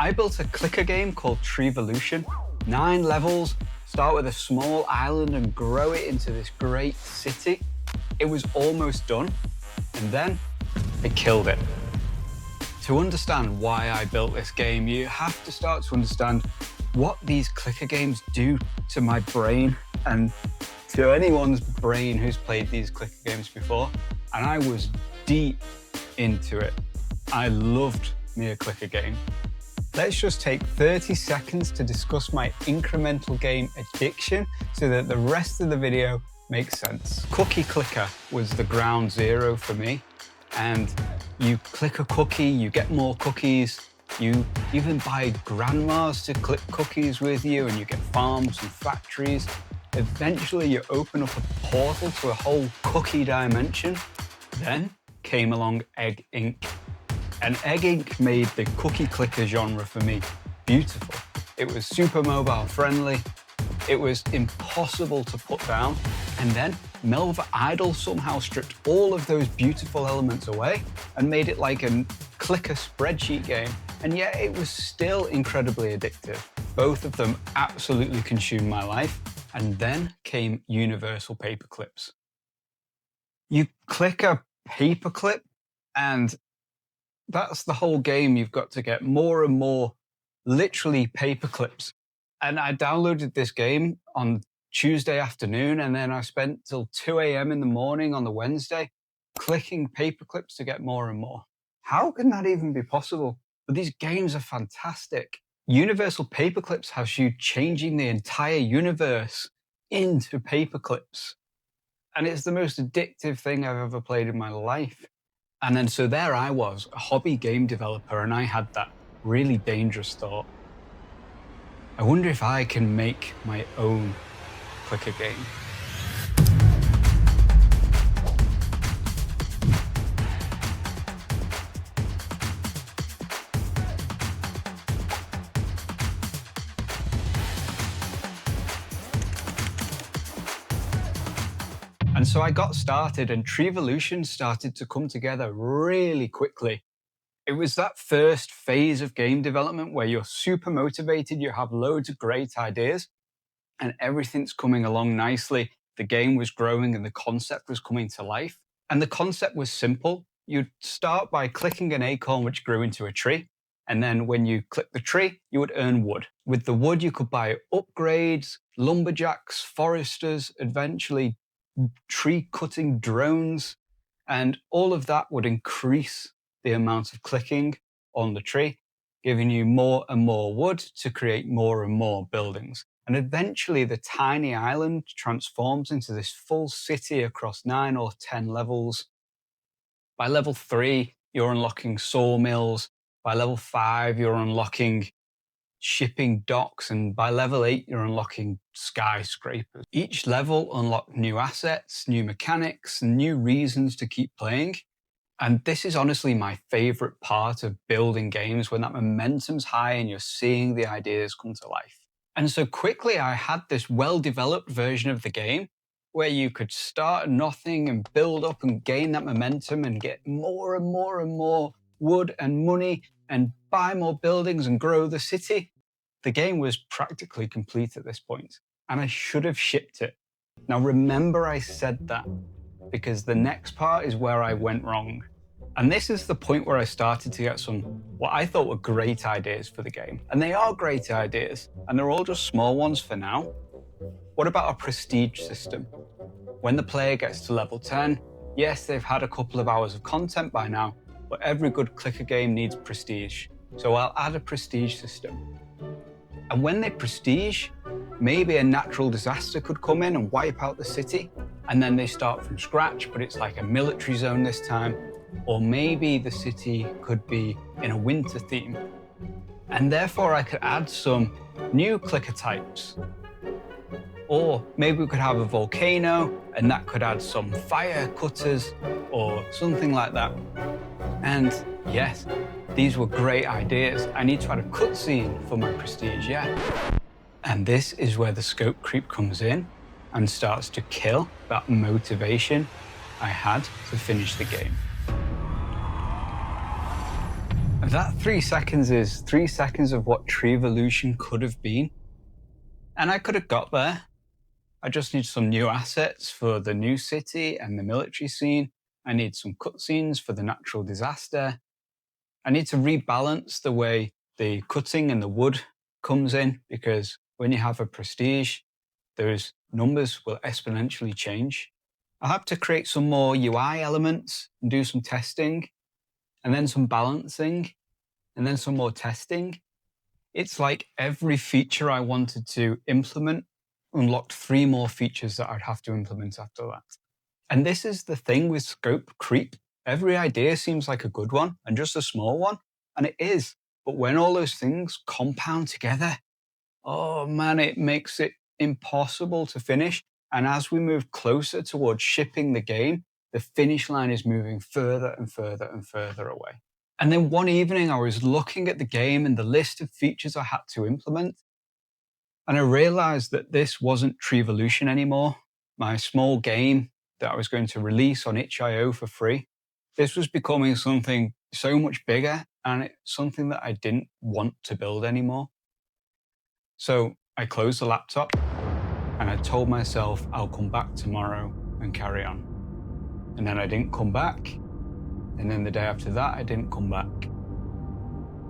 I built a clicker game called Tree'volution. 9 levels, start with a small island and grow it into this great city. It was almost done, and then I killed it. To understand why I built this game, you have to start to understand what these clicker games do to my brain and to anyone's brain who's played these clicker games before. And I was deep into it. I loved me a clicker game. Let's just take 30 seconds to discuss my incremental game addiction so that the rest of the video makes sense. Cookie clicker was the ground zero for me. And you click a cookie, you get more cookies. You even buy grandmas to click cookies with you, and you get farms and factories. Eventually you open up a portal to a whole cookie dimension. Then came along Egg Inc. And Egg Inc. made the cookie clicker genre for me beautiful. It was super mobile friendly. It was impossible to put down. And then Melva Idol somehow stripped all of those beautiful elements away and made it like a clicker spreadsheet game. And yet it was still incredibly addictive. Both of them absolutely consumed my life. And then came Universal Paperclips. You click a paperclip and that's the whole game. You've got to get more and more literally paperclips. And I downloaded this game on Tuesday afternoon, and then I spent till 2 a.m. in the morning on the Wednesday clicking paperclips to get more and more. How can that even be possible? But these games are fantastic. Universal Paperclips has you changing the entire universe into paperclips. And it's the most addictive thing I've ever played in my life. And then so there I was, a hobby game developer, and I had that really dangerous thought. I wonder if I can make my own clicker game. And so I got started, and Tree'volution started to come together really quickly. It was that first phase of game development where you're super motivated, you have loads of great ideas, and everything's coming along nicely. The game was growing and the concept was coming to life. And the concept was simple. You'd start by clicking an acorn which grew into a tree. And then when you click the tree, you would earn wood. With the wood, you could buy upgrades, lumberjacks, foresters, eventually tree cutting drones. And all of that would increase the amount of clicking on the tree, giving you more and more wood to create more and more buildings. And eventually the tiny island transforms into this full city across 9 or 10 levels. By level 3, you're unlocking sawmills. By level 5, you're unlocking shipping docks. And by level 8, you're unlocking skyscrapers. Each level unlocked new assets, new mechanics, new reasons to keep playing. And this is honestly my favorite part of building games, when that momentum's high and you're seeing the ideas come to life. And so quickly I had this well-developed version of the game where you could start at nothing and build up and gain that momentum and get more and more and more wood and money and buy more buildings and grow the city. The game was practically complete at this point, and I should have shipped it. Now remember I said that, because the next part is where I went wrong. And this is the point where I started to get some, what I thought were great ideas for the game. And they are great ideas, and they're all just small ones for now. What about a prestige system? When the player gets to level 10, yes, they've had a couple of hours of content by now, but every good clicker game needs prestige. So I'll add a prestige system. And when they prestige, maybe a natural disaster could come in and wipe out the city, and then they start from scratch, but it's like a military zone this time. Or maybe the city could be in a winter theme. And therefore I could add some new clicker types. Or maybe we could have a volcano, and that could add some fire cutters or something like that. And yes, these were great ideas. I need to add a cutscene for my prestige, yeah. And this is where the scope creep comes in and starts to kill that motivation I had to finish the game. That 3 seconds is 3 seconds of what Tree'volution could have been. And I could have got there. I just need some new assets for the new city and the military scene. I need some cutscenes for the natural disaster. I need to rebalance the way the cutting and the wood comes in, because when you have a prestige, those numbers will exponentially change. I'll have to create some more UI elements and do some testing, and then some balancing, and then some more testing. It's like every feature I wanted to implement unlocked 3 more features that I'd have to implement after that. And this is the thing with scope creep. Every idea seems like a good one and just a small one, and it is. But when all those things compound together, oh man, it makes it impossible to finish. And as we move closer towards shipping the game, the finish line is moving further and further and further away. And then one evening I was looking at the game and the list of features I had to implement, and I realized that this wasn't Tree'volution anymore, my small game that I was going to release on itch.io for free. This was becoming something so much bigger, and it's something that I didn't want to build anymore. So I closed the laptop and I told myself I'll come back tomorrow and carry on. And then I didn't come back. And then the day after that, I didn't come back.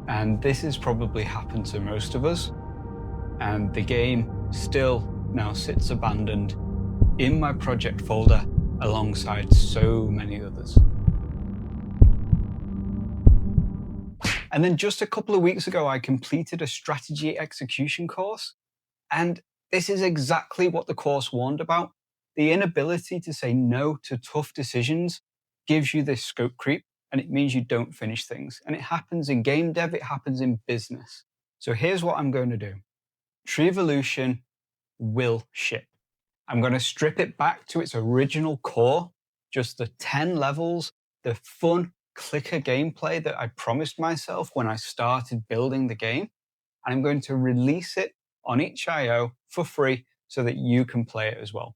And this has probably happened to most of us. And the game still now sits abandoned in my project folder alongside so many others. And then just a couple of weeks ago, I completed a strategy execution course. And this is exactly what the course warned about. The inability to say no to tough decisions gives you this scope creep, and it means you don't finish things. And it happens in game dev, it happens in business. So here's what I'm going to do. Tree'volution will ship. I'm going to strip it back to its original core, just the 10 levels, the fun clicker gameplay that I promised myself when I started building the game. And I'm going to release it on itch.io for free so that you can play it as well.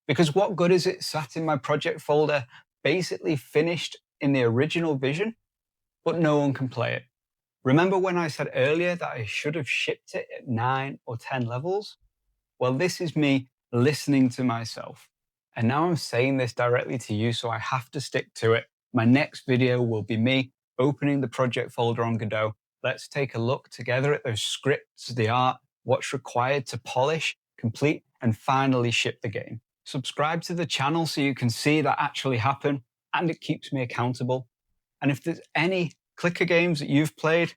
Because what good is it sat in my project folder, basically finished in the original vision, but no one can play it? Remember when I said earlier that I should have shipped it at 9 or 10 levels? Well, this is me listening to myself. And now I'm saying this directly to you, so I have to stick to it. My next video will be me opening the project folder on Godot. Let's take a look together at those scripts, the art, what's required to polish, complete, and finally ship the game. Subscribe to the channel so you can see that actually happen, and it keeps me accountable. And if there's any clicker games that you've played,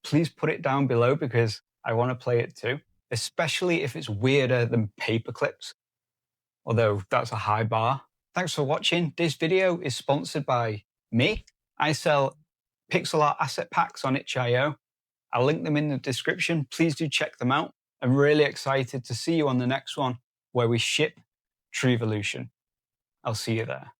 please put it down below, because I want to play it too, especially if it's weirder than Paperclips, although that's a high bar. Thanks for watching. This video is sponsored by me. I sell pixel art asset packs on itch.io. I'll link them in the description. Please do check them out. I'm really excited to see you on the next one where we ship Tree'volution. I'll see you there.